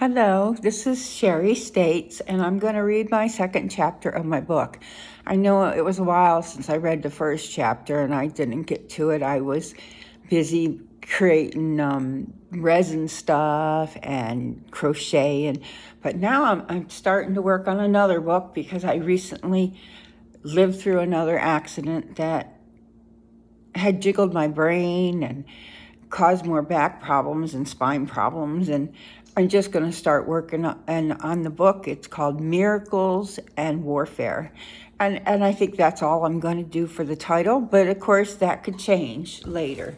Hello, this is Sherry States, and I'm going to read my second chapter of my book. I know it was a while since I read the first chapter, and I didn't get to it. I was busy creating resin stuff and crochet, but now I'm starting to work on another book because I recently lived through another accident that had jiggled my brain and caused more back problems and spine problems. And I'm just going to start working on the book. It's called Miracles and Warfare. And I think that's all I'm going to do for the title. But of course, that could change later.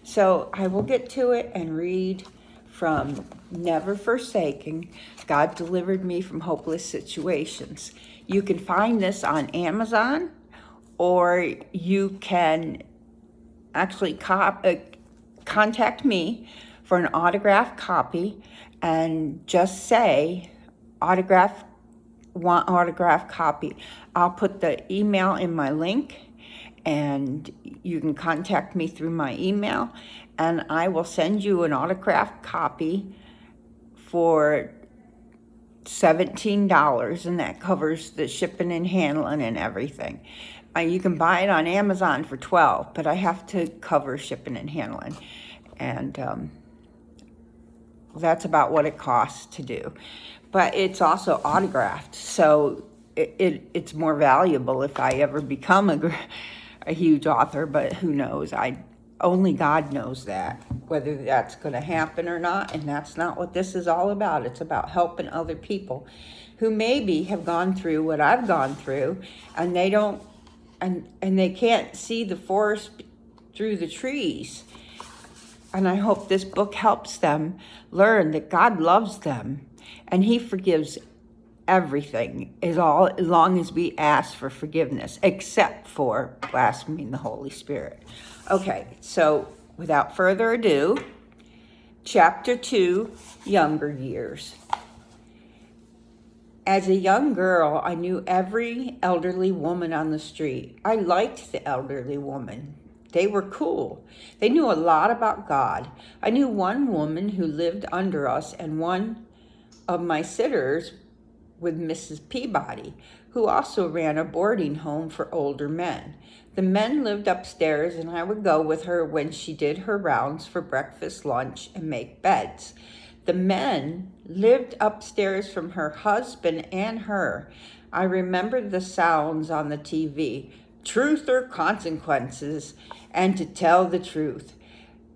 So I will get to it and read from Never Forsaken, God Delivered Me from Hopeless Situations. You can find this on Amazon, or you can actually contact me for an autographed copy and just say want autographed copy. I'll put the email in my link, and you can contact me through my email, and I will send you an autographed copy for $17, and that covers the shipping and handling and everything. You can buy it on Amazon for $12, but I have to cover shipping and handling, and that's about what it costs to do. But it's also autographed, so it's more valuable if I ever become a huge author. But who knows? Only God knows that, whether that's going to happen or not. And that's not what this is all about. It's about helping other people who maybe have gone through what I've gone through, and they don't, and they can't see the forest through the trees. And I hope this book helps them learn that God loves them and He forgives everything as long as we ask for forgiveness, except for blaspheming the Holy Spirit. Okay, so without further ado, Chapter 2, Younger Years. As a young girl, I knew every elderly woman on the street. I liked the elderly woman. They were cool. They knew a lot about God. I knew one woman who lived under us and one of my sitters with Mrs. Peabody, who also ran a boarding home for older men. The men lived upstairs, and I would go with her when she did her rounds for breakfast, lunch, and make beds. The men lived upstairs from her husband and her. I remembered the sounds on the TV, Truth or Consequences, and To Tell the Truth.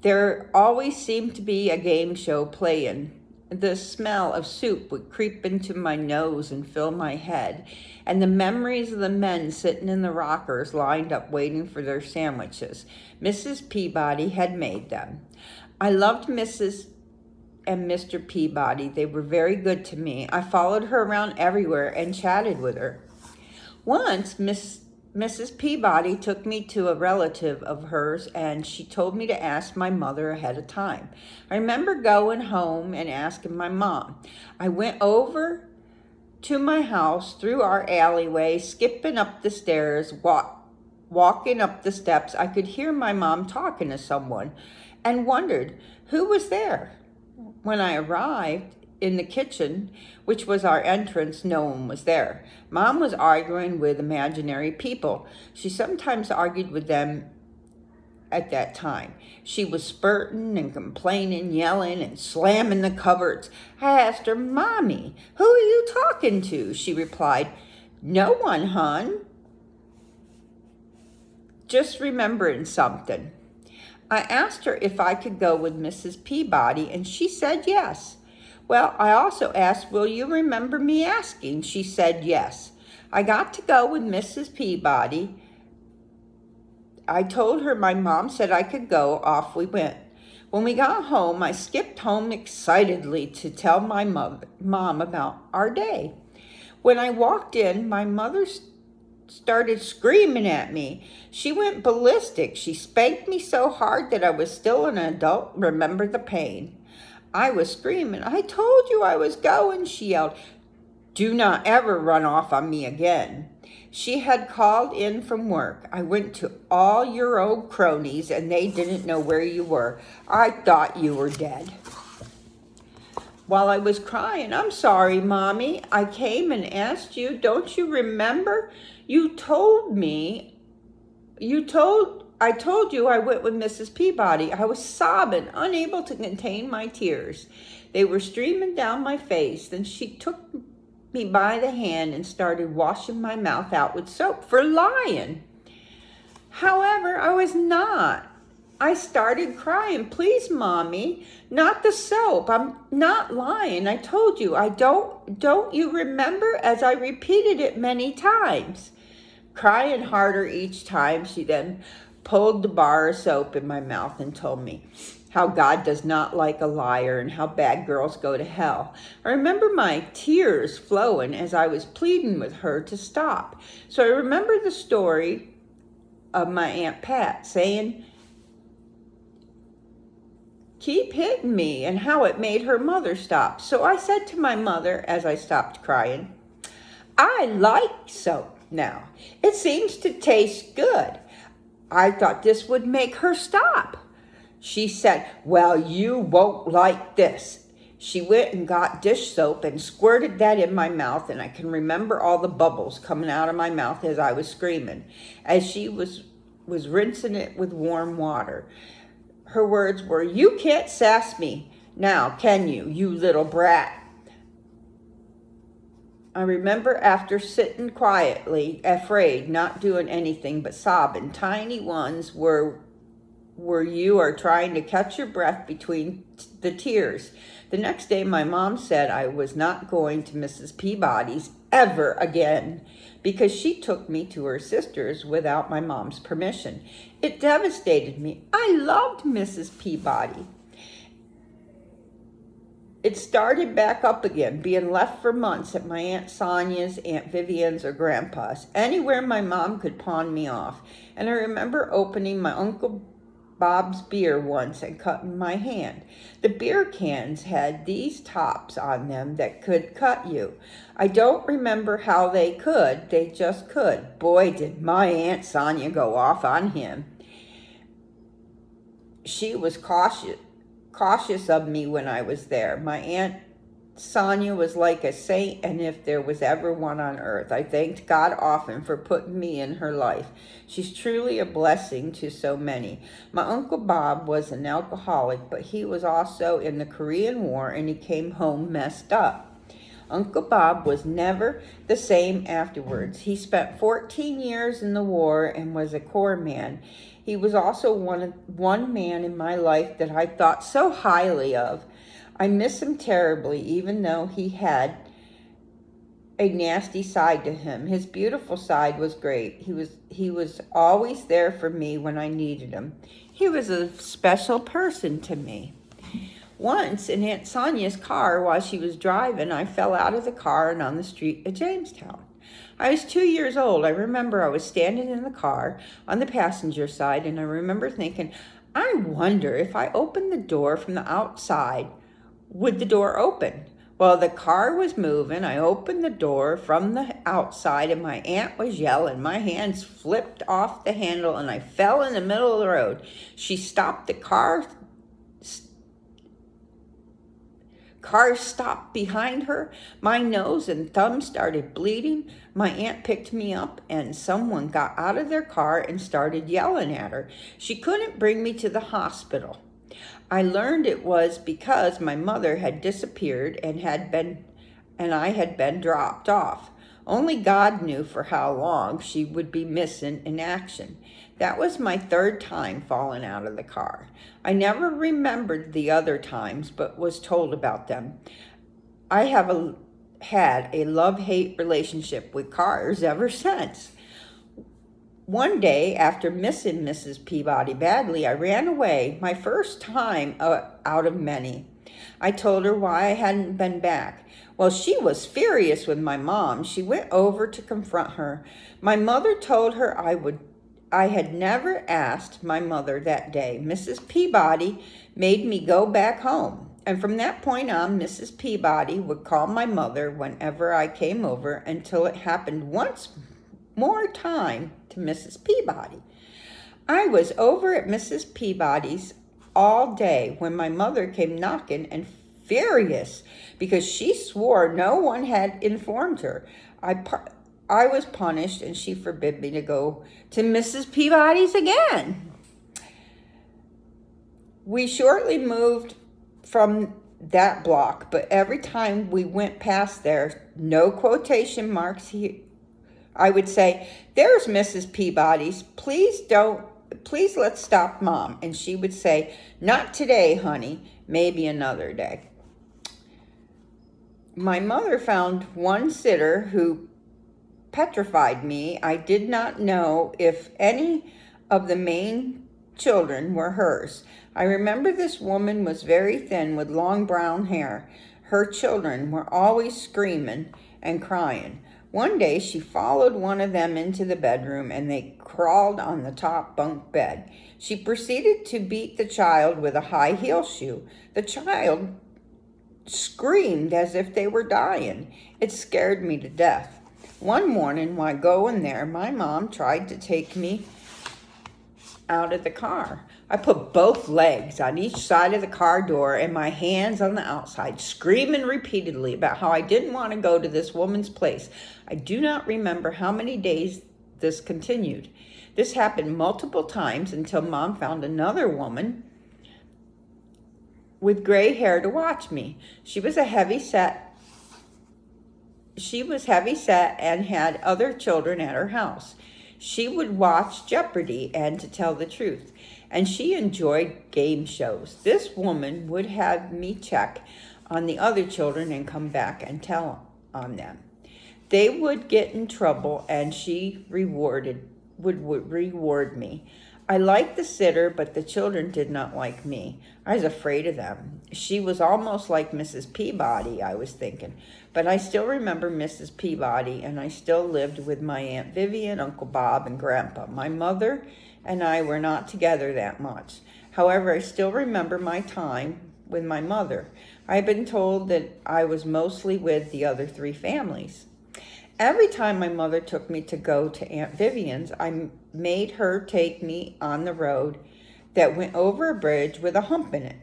There always seemed to be a game show playing. The smell of soup would creep into my nose and fill my head, and the memories of the men sitting in the rockers lined up waiting for their sandwiches. Mrs. Peabody had made them. I loved Mrs. and Mr. Peabody. They were very good to me. I followed her around everywhere and chatted with her. Once, Mrs. Peabody took me to a relative of hers, and she told me to ask my mother ahead of time. I remember going home and asking my mom. I went over to my house through our alleyway, skipping up the stairs, walking up the steps. I could hear my mom talking to someone and wondered who was there. When I arrived in the kitchen, which was our entrance, no one was there. Mom was arguing with imaginary people. She sometimes argued with them at that time. She was spurting and complaining, yelling and slamming the cupboards. I asked her, Mommy, who are you talking to? She replied, No one, hon. Just remembering something. I asked her if I could go with Mrs. Peabody, and she said yes. Well, I also asked, will you remember me asking? She said yes. I got to go with Mrs. Peabody. I told her my mom said I could go. Off we went. When we got home, I skipped home excitedly to tell my mom about our day. When I walked in, my mother started screaming at me. She went ballistic. She spanked me so hard that I was still an adult, remember the pain. I was screaming. I told you I was going, she yelled. Do not ever run off on me again. She had called in from work. I went to all your old cronies, and they didn't know where you were. I thought you were dead. while I was crying, "I'm sorry, Mommy. I came and asked you. Don't you remember? I told you I went with Mrs. Peabody." I was sobbing, unable to contain my tears. They were streaming down my face. Then she took me by the hand and started washing my mouth out with soap for lying. However, I was not. I started crying. "Please, Mommy, not the soap. I'm not lying. I told you. Don't you remember?" As I repeated it many times. Crying harder each time, she then pulled the bar of soap in my mouth and told me how God does not like a liar and how bad girls go to hell. I remember my tears flowing as I was pleading with her to stop. So I remember the story of my Aunt Pat saying, "Keep hitting me," and how it made her mother stop. So I said to my mother as I stopped crying, "I like soap now. It seems to taste good." I thought this would make her stop. She said, "Well, you won't like this." She went and got dish soap and squirted that in my mouth, and I can remember all the bubbles coming out of my mouth as I was screaming, as she was rinsing it with warm water. Her words were, "You can't sass me now, can you, you little brat?" I remember after sitting quietly, afraid, not doing anything but sobbing, tiny ones where you are trying to catch your breath between the tears. The next day, my mom said I was not going to Mrs. Peabody's ever again because she took me to her sister's without my mom's permission. It devastated me. I loved Mrs. Peabody. It started back up again, being left for months at my Aunt Sonia's, Aunt Vivian's, or Grandpa's, anywhere my mom could pawn me off. And I remember opening my Uncle Bob's beer once and cutting my hand. The beer cans had these tops on them that could cut you. I don't remember how they could, they just could. Boy, did my Aunt Sonia go off on him. She was cautious of me when I was there. My Aunt Sonia was like a saint, and if there was ever one on earth, I thanked God often for putting me in her life. She's truly a blessing to so many. My Uncle Bob was an alcoholic, but he was also in the Korean War, and he came home messed up. Uncle Bob was never the same afterwards. He spent 14 years in the war and was a Corps man. He was also one man in my life that I thought so highly of. I miss him terribly, even though he had a nasty side to him. His beautiful side was great. He was always there for me when I needed him. He was a special person to me. Once in Aunt Sonia's car while she was driving, I fell out of the car and on the street of Jamestown. I was 2 years old. I remember I was standing in the car on the passenger side, and I remember thinking, I wonder if I opened the door from the outside, would the door open? While the car was moving, I opened the door from the outside, and my aunt was yelling. My hands flipped off the handle, and I fell in the middle of the road. She stopped the car. Car stopped behind her. My nose and thumb started bleeding. My aunt picked me up, and someone got out of their car and started yelling at her. She couldn't bring me to the hospital. I learned it was because my mother had disappeared and I had been dropped off. Only God knew for how long she would be missing in action. That was my third time falling out of the car. I never remembered the other times, but was told about them. I have had a love-hate relationship with cars ever since. One day, after missing Mrs. Peabody badly, I ran away, my first time out of many. I told her why I hadn't been back. Well, she was furious with my mom. She went over to confront her. My mother told her I had never asked my mother that day. Mrs. Peabody made me go back home. And from that point on, Mrs. Peabody would call my mother whenever I came over until it happened once more time to Mrs. Peabody. I was over at Mrs. Peabody's all day when my mother came knocking and furious because she swore no one had informed her. I was punished, and she forbid me to go to Mrs. Peabody's again. We shortly moved from that block, but every time we went past there, no quotation marks here, I would say, "There's Mrs. Peabody's. Please let's stop, Mom." And she would say, "Not today, honey, maybe another day." My mother found one sitter who petrified me. I did not know if any of the main children were hers. I remember this woman was very thin with long brown hair. Her children were always screaming and crying. One day she followed one of them into the bedroom, and they crawled on the top bunk bed. She proceeded to beat the child with a high heel shoe. The child screamed as if they were dying. It scared me to death. One morning while going there, my mom tried to take me out of the car. I put both legs on each side of the car door and my hands on the outside, screaming repeatedly about how I didn't want to go to this woman's place. I do not remember how many days this continued. This happened multiple times until Mom found another woman with gray hair to watch me. She was heavy set and had other children at her house. She would watch Jeopardy and To Tell the Truth, and she enjoyed game shows. This woman would have me check on the other children and come back and tell on them. They would get in trouble, and she would reward me. I liked the sitter, but the children did not like me. I was afraid of them. She was almost like Mrs. Peabody, I was thinking. But I still remember Mrs. Peabody, and I still lived with my Aunt Vivian, Uncle Bob, and Grandpa. My mother and I were not together that much. However, I still remember my time with my mother. I have been told that I was mostly with the other three families. Every time my mother took me to go to Aunt Vivian's, I made her take me on the road that went over a bridge with a hump in it.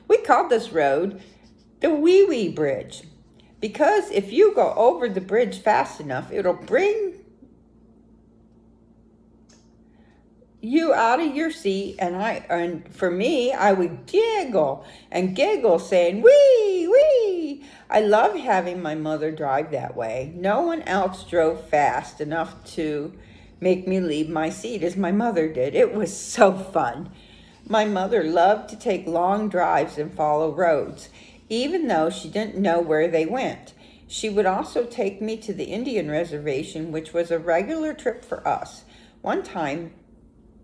We called this road the Wee Wee Bridge, because if you go over the bridge fast enough, it'll bring you out of your seat, and for me, I would giggle and giggle saying, "Wee, wee." I loved having my mother drive that way. No one else drove fast enough to make me leave my seat as my mother did. It was so fun. My mother loved to take long drives and follow roads, even though she didn't know where they went. She would also take me to the Indian reservation, which was a regular trip for us. One time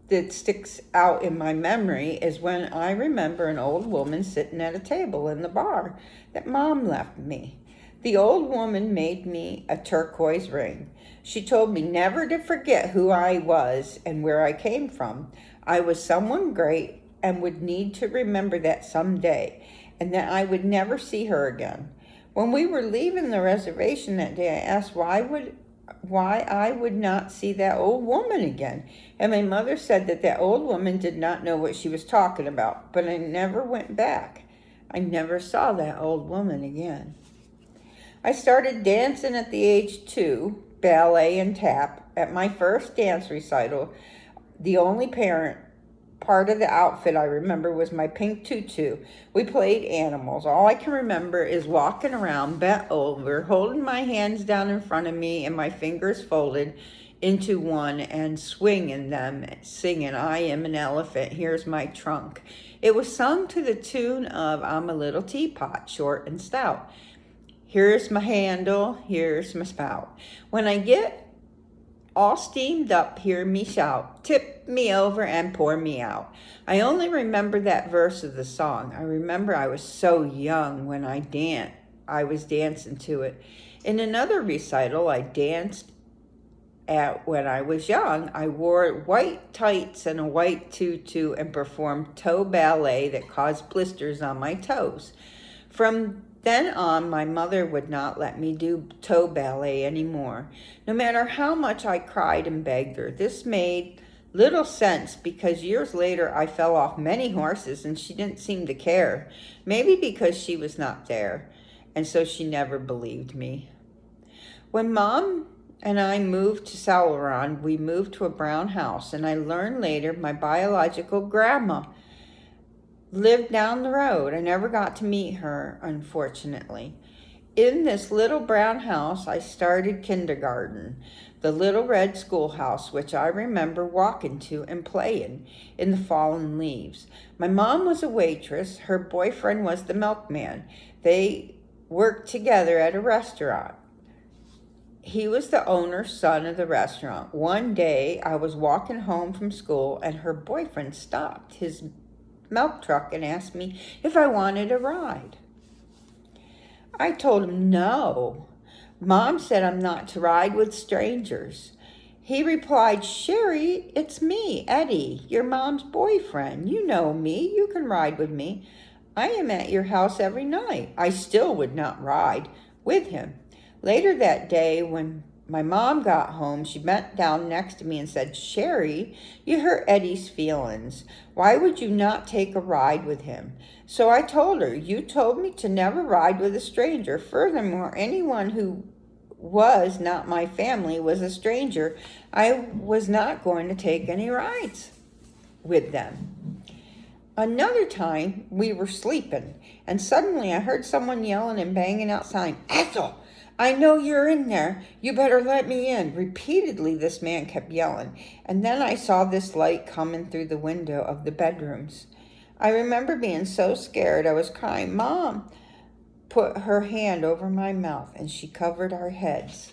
that sticks out in my memory is when I remember an old woman sitting at a table in the bar that Mom left me. The old woman made me a turquoise ring. She told me never to forget who I was and where I came from. I was someone great and would need to remember that someday, and that I would never see her again. When we were leaving the reservation that day, I asked why I would not see that old woman again. And my mother said that old woman did not know what she was talking about, but I never went back. I never saw that old woman again. I started dancing at the age 2, ballet and tap. At my first dance recital, the only part of the outfit I remember was my pink tutu. We played animals. All I can remember is walking around bent over, holding my hands down in front of me and my fingers folded into one and swinging them, singing, "I am an elephant, here's my trunk." It was sung to the tune of "I'm a little teapot, short and stout. Here's my handle, here's my spout. When I get all steamed up, hear me shout, tip me over and pour me out." I only remember that verse of the song. I remember I was so young when I was dancing to it. In another recital I danced at when I was young, I wore white tights and a white tutu and performed toe ballet that caused blisters on my toes. From then on, my mother would not let me do toe ballet anymore, no matter how much I cried and begged her. This made Little sense, because years later I fell off many horses and she didn't seem to care. Maybe because she was not there, and so she never believed me. When Mom and I moved to Sauron, we moved to a brown house, and I learned later my biological grandma lived down the road. I never got to meet her, unfortunately. In this little brown house, I started kindergarten, the little red schoolhouse, which I remember walking to and playing in the fallen leaves. My mom was a waitress. Her boyfriend was the milkman. They worked together at a restaurant. He was the owner's son of the restaurant. One day, I was walking home from school, and her boyfriend stopped his milk truck and asked me if I wanted a ride. I told him no. Mom said I'm not to ride with strangers. He replied, Sherry, it's me, Eddie, your mom's boyfriend. You know me. You can ride with me. I am at your house every night. I still would not ride with him. Later that day, when my mom got home, she bent down next to me and said, Sherry, you hurt Eddie's feelings. Why would you not take a ride with him? So I told her, you told me to never ride with a stranger. Furthermore, anyone who was not my family was a stranger. I was not going to take any rides with them. Another time, we were sleeping, and suddenly I heard someone yelling and banging outside, Ethel! I know you're in there. You better let me in. Repeatedly, this man kept yelling. And then I saw this light coming through the window of the bedrooms. I remember being so scared I was crying. Mom put her hand over my mouth and she covered our heads.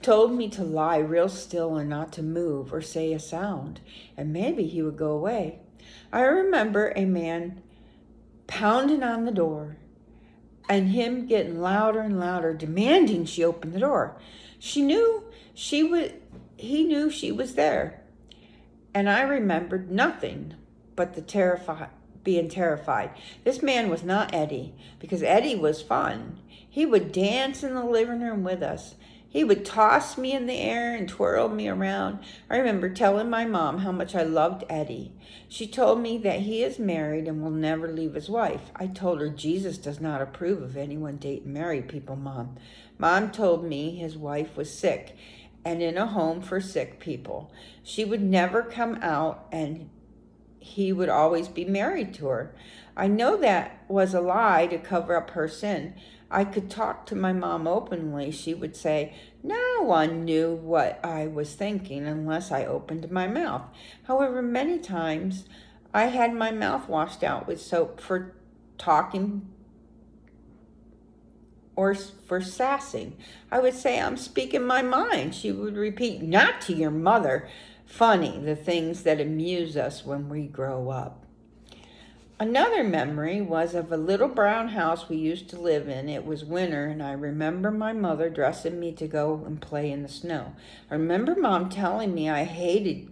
Told me to lie real still and not to move or say a sound, and maybe he would go away. I remember a man pounding on the door, and him getting louder and louder, demanding she open the door. He knew she was there. And I remembered nothing but being terrified. This man was not Eddie, because Eddie was fun. He would dance in the living room with us. He would toss me in the air and twirl me around. I remember telling my mom how much I loved Eddie. She told me that he is married and will never leave his wife. I told her Jesus does not approve of anyone dating married people, Mom. Mom told me his wife was sick and in a home for sick people. She would never come out and he would always be married to her. I know that was a lie to cover up her sin. I could talk to my mom openly. She would say, no one knew what I was thinking unless I opened my mouth. However, many times I had my mouth washed out with soap for talking or for sassing. I would say, I'm speaking my mind. She would repeat, not to your mother. Funny, the things that amuse us when we grow up. Another memory was of a little brown house we used to live in. It was winter, and I remember my mother dressing me to go and play in the snow. I remember Mom telling me I hated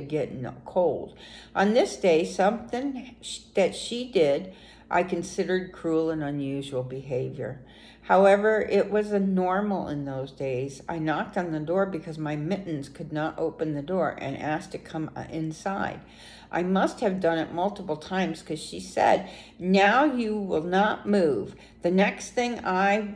getting cold. On this day, something that she did I considered cruel and unusual behavior. However, it was a normal in those days. I knocked on the door because my mittens could not open the door and asked to come inside. I must have done it multiple times because she said, now you will not move. The next thing I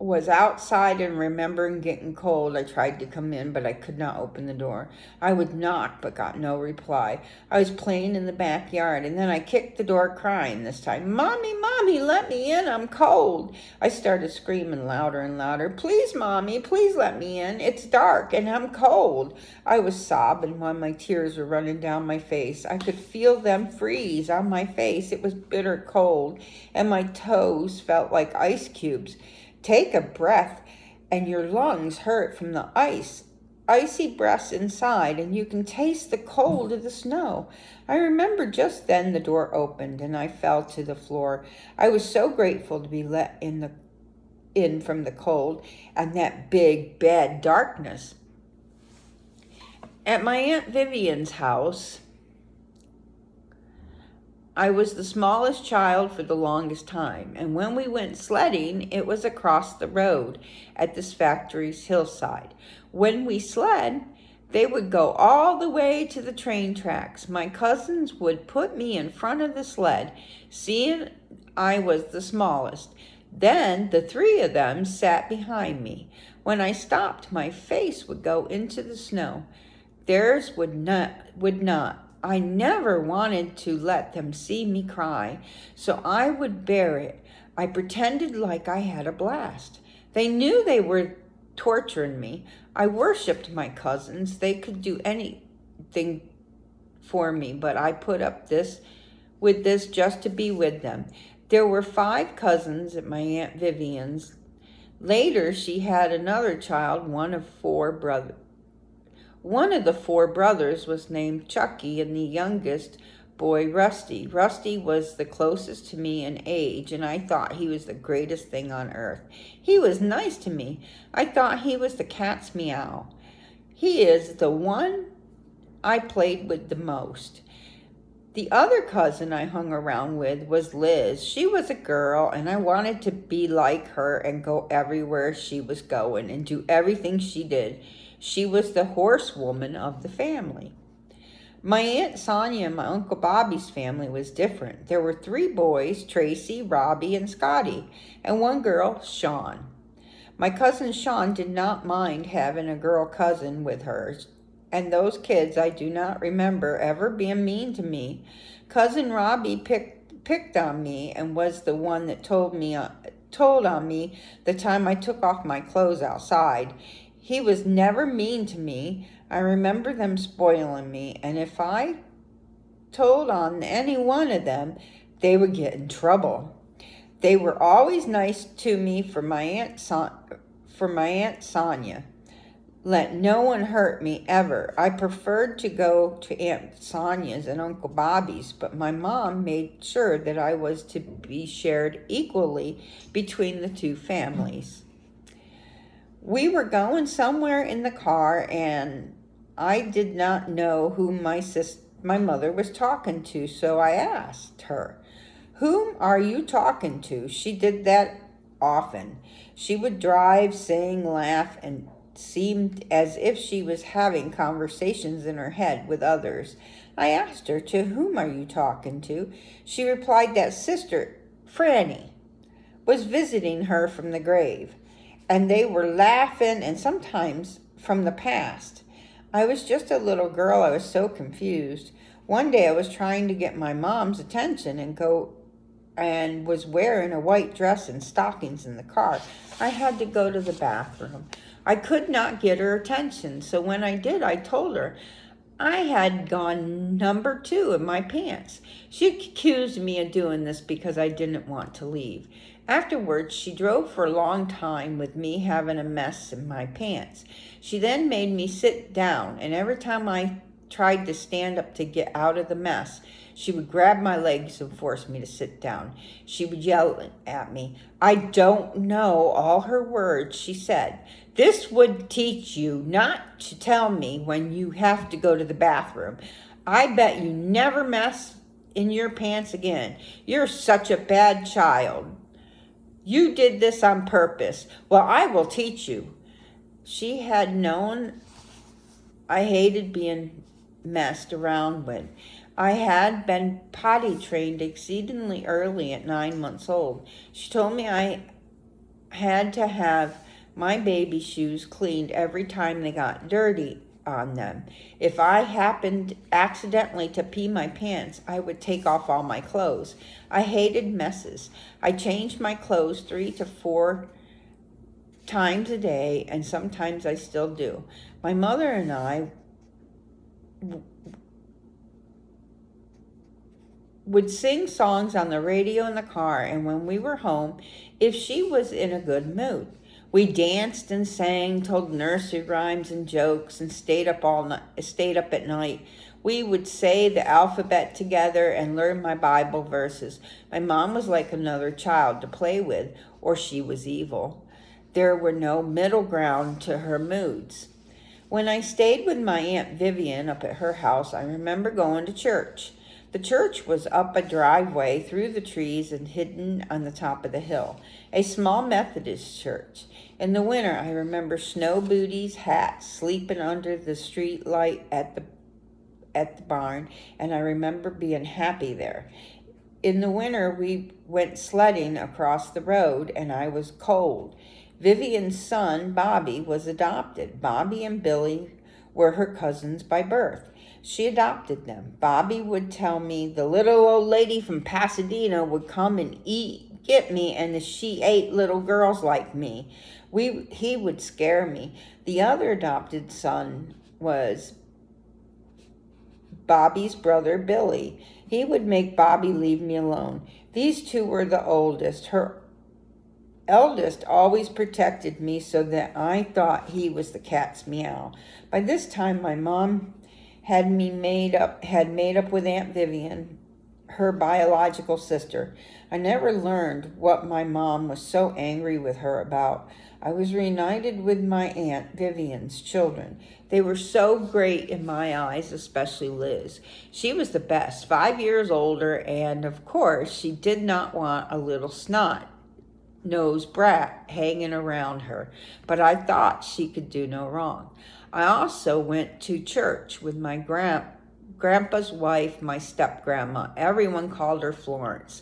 was outside and remembering getting cold. I tried to come in, but I could not open the door. I would knock, but got no reply. I was playing in the backyard, and then I kicked the door crying this time. Mommy, Mommy, let me in. I'm cold. I started screaming louder and louder. Please, Mommy, please let me in. It's dark, and I'm cold. I was sobbing while my tears were running down my face. I could feel them freeze on my face. It was bitter cold, and my toes felt like ice cubes. Take a breath and your lungs hurt from the icy breaths inside, and you can taste the cold of the snow. I remember just then the door opened and I fell to the floor. I was so grateful to be let in from the cold and that big bed darkness. At my Aunt Vivian's house, I was the smallest child for the longest time, and when we went sledding, it was across the road at this factory's hillside. When we sled, they would go all the way to the train tracks. My cousins would put me in front of the sled, seeing I was the smallest. Then the three of them sat behind me. When I stopped, my face would go into the snow. Theirs would not. I never wanted to let them see me cry, so I would bear it. I pretended like I had a blast. They knew they were torturing me. I worshipped my cousins. They could do anything for me, but I put up with this just to be with them. There were 5 cousins at my Aunt Vivian's. Later, she had another child, one of the 4 brothers was named Chucky, and the youngest boy, Rusty. Rusty was the closest to me in age, and I thought he was the greatest thing on earth. He was nice to me. I thought he was the cat's meow. He is the one I played with the most. The other cousin I hung around with was Liz. She was a girl, and I wanted to be like her and go everywhere she was going and do everything she did. She was the horsewoman of the family. My Aunt Sonia and my Uncle Bobby's family was different. There were 3 boys, Tracy, Robbie, and Scotty, and 1 girl, Sean. My cousin Sean did not mind having a girl cousin with her, and those kids I do not remember ever being mean to me. Cousin Robbie picked on me and was the one that told on me the time I took off my clothes outside. He was never mean to me. I remember them spoiling me, and if I told on any one of them, they would get in trouble. They were always nice to me for my Aunt Sonia. Let no one hurt me ever. I preferred to go to Aunt Sonia's and Uncle Bobby's, but my mom made sure that I was to be shared equally between the 2 families. We were going somewhere in the car, and I did not know who my mother was talking to, so I asked her, "Whom are you talking to?" She did that often. She would drive, sing, laugh, and seemed as if she was having conversations in her head with others. I asked her, "To whom are you talking to?" She replied that Sister Franny was visiting her from the grave, and they were laughing, and sometimes from the past. I was just a little girl. I was so confused. One day I was trying to get my mom's attention and was wearing a white dress and stockings in the car. I had to go to the bathroom. I could not get her attention, so when I did, I told her I had gone number 2 in my pants. She accused me of doing this because I didn't want to leave. Afterwards, she drove for a long time with me having a mess in my pants. She then made me sit down, and every time I tried to stand up to get out of the mess, she would grab my legs and force me to sit down. She would yell at me. I don't know all her words, she said. "This would teach you not to tell me when you have to go to the bathroom. I bet you never mess in your pants again. You're such a bad child. You did this on purpose. Well, I will teach you." She had known I hated being messed around with. I had been potty trained exceedingly early at 9 months old. She told me I had to have my baby shoes cleaned every time they got dirty on them. If I happened accidentally to pee my pants, I would take off all my clothes. I hated messes. I changed my clothes 3 to 4 times a day, and sometimes I still do. My mother and I would sing songs on the radio in the car, and when we were home, if she was in a good mood, we danced and sang, told nursery rhymes and jokes, and stayed up at night. We would say the alphabet together and learn my Bible verses. My mom was like another child to play with, or she was evil. There were no middle ground to her moods. When I stayed with my Aunt Vivian up at her house, I remember going to church. The church was up a driveway through the trees and hidden on the top of the hill. A small Methodist church. In the winter, I remember snow booties, hats, sleeping under the street light at the barn, and I remember being happy there. In the winter, we went sledding across the road, and I was cold. Vivian's son, Bobby, was adopted. Bobby and Billy were her cousins by birth. She adopted them. Bobby would tell me the little old lady from Pasadena would come and get me, and she ate little girls like me. He would scare me. The other adopted son was Bobby's brother, Billy. He would make Bobby leave me alone. These two were the oldest. Her eldest always protected me so that I thought he was the cat's meow. By this time, my mom had made up with Aunt Vivian, her biological sister. I never learned what my mom was so angry with her about. I was reunited with my Aunt Vivian's children. They were so great in my eyes, especially Liz. She was the best, 5 years older, and of course, she did not want a little snot-nosed brat hanging around her, but I thought she could do no wrong. I also went to church with my grandpa's wife, my step-grandma. Everyone called her Florence,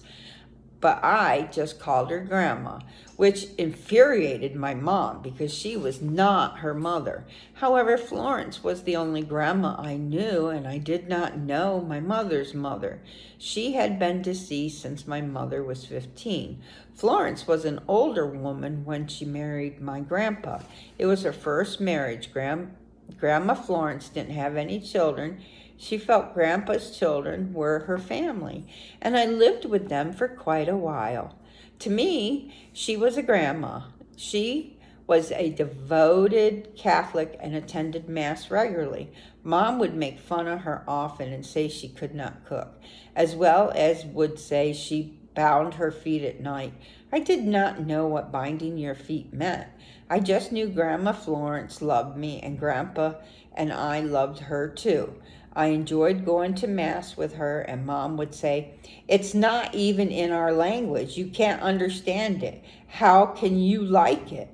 but I just called her Grandma, which infuriated my mom because she was not her mother. However, Florence was the only grandma I knew, and I did not know my mother's mother. She had been deceased since my mother was 15. Florence was an older woman when she married my grandpa. It was her first marriage. Grandma Florence didn't have any children. She felt Grandpa's children were her family, and I lived with them for quite a while. To me, she was a grandma. She was a devoted Catholic and attended Mass regularly. Mom would make fun of her often and say she could not cook, as well as would say she bound her feet at night. I did not know what binding your feet meant. I just knew Grandma Florence loved me, and Grandpa and I loved her too. I enjoyed going to Mass with her, and Mom would say, "It's not even in our language. You can't understand it. How can you like it?"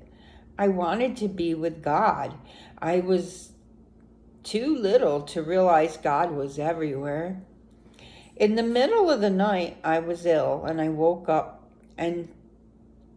I wanted to be with God. I was too little to realize God was everywhere. In the middle of the night, I was ill, and I woke up, and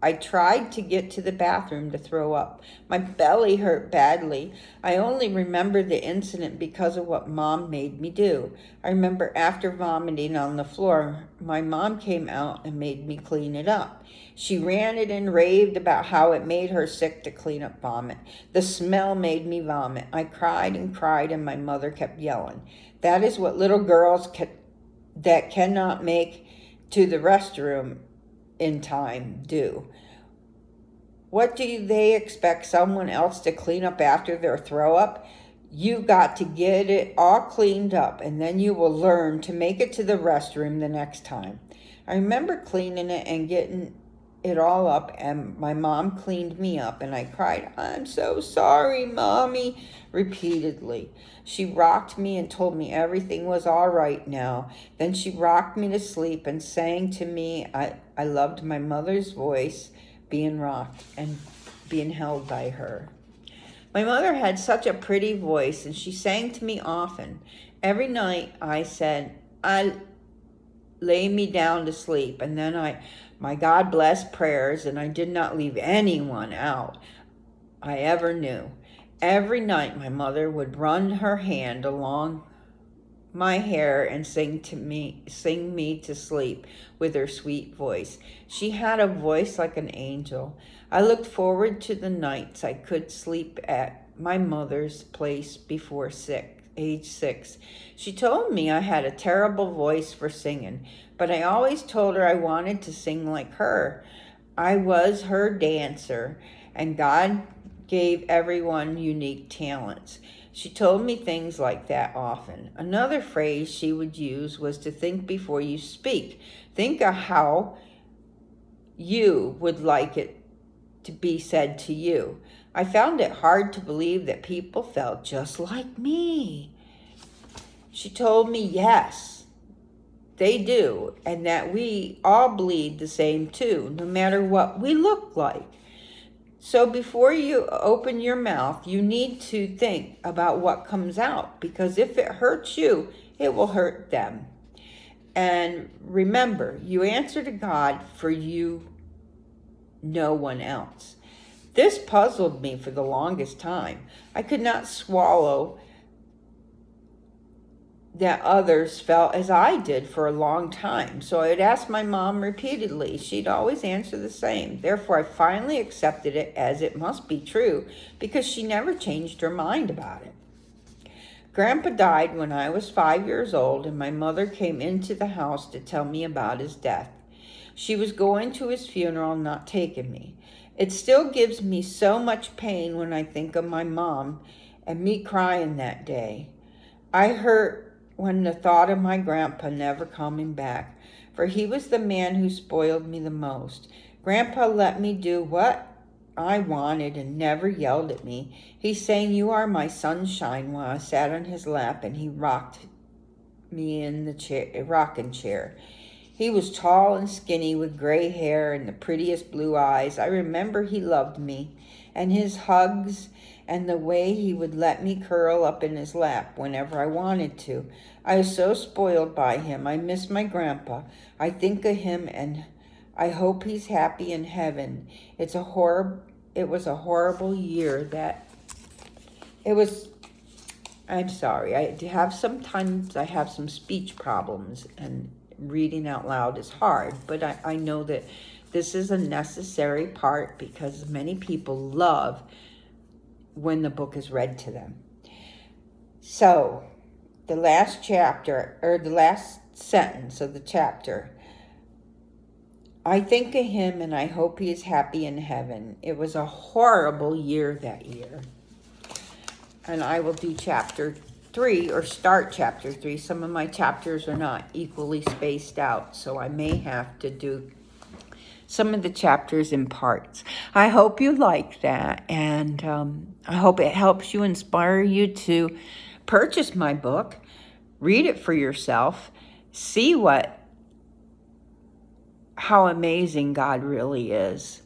I tried to get to the bathroom to throw up. My belly hurt badly. I only remember the incident because of what Mom made me do. I remember after vomiting on the floor, my mom came out and made me clean it up. She ranted and raved about how it made her sick to clean up vomit. The smell made me vomit. I cried, and my mother kept yelling. That is what little girls that cannot make to the restroom in time do. What do they expect someone else to clean up after their throw up? You got to get it all cleaned up, and then you will learn to make it to the restroom the next time. I remember cleaning it and getting it all up, and my mom cleaned me up, and I cried, "I'm so sorry, Mommy," repeatedly. She rocked me and told me everything was all right now. Then she rocked me to sleep and sang to me. I loved my mother's voice, being rocked and being held by her. My mother had such a pretty voice, and she sang to me often. Every night I said, "I lay me down to sleep," and then my God bless prayers, and I did not leave anyone out I ever knew. Every night my mother would run her hand along my hair and sing me to sleep with her sweet voice. She had a voice like an angel. I looked forward to the nights I could sleep at my mother's place before age 6. She told me I had a terrible voice for singing, but I always told her I wanted to sing like her. I was her dancer, and God gave everyone unique talents. She told me things like that often. Another phrase she would use was to think before you speak. Think of how you would like it to be said to you. I found it hard to believe that people felt just like me. She told me yes. they do, and that we all bleed the same too, no matter what we look like. So before you open your mouth, you need to think about what comes out, because if it hurts you, it will hurt them. And remember, you answer to God, for you, no one else. This puzzled me for the longest time. I could not swallow that others felt as I did for a long time. So I would ask my mom repeatedly. She'd always answer the same. Therefore, I finally accepted it as it must be true, because she never changed her mind about it. Grandpa died when I was 5 years old, and my mother came into the house to tell me about his death. She was going to his funeral, not taking me. It still gives me so much pain when I think of my mom and me crying that day. I hurt when the thought of my grandpa never coming back, for he was the man who spoiled me the most. Grandpa let me do what I wanted and never yelled at me. He sang, "You are my sunshine," while I sat on his lap and he rocked me in the rocking chair. He was tall and skinny with gray hair and the prettiest blue eyes. I remember he loved me, and his hugs, and the way he would let me curl up in his lap whenever I wanted to. I was so spoiled by him. I miss my grandpa. I think of him and I hope he's happy in heaven. It was a horrible year that I'm sorry. Sometimes I have some speech problems, and reading out loud is hard, but I know that this is a necessary part, because many people love when the book is read to them. So, the last chapter, or the last sentence of the chapter, I think of him and I hope he is happy in heaven. It was a horrible year that year. And I will do chapter 3, or start chapter 3. Some of my chapters are not equally spaced out, so I may have to do some of the chapters in parts. I hope you like that, and I hope it helps you, inspire you to purchase my book, read it for yourself, see how amazing God really is.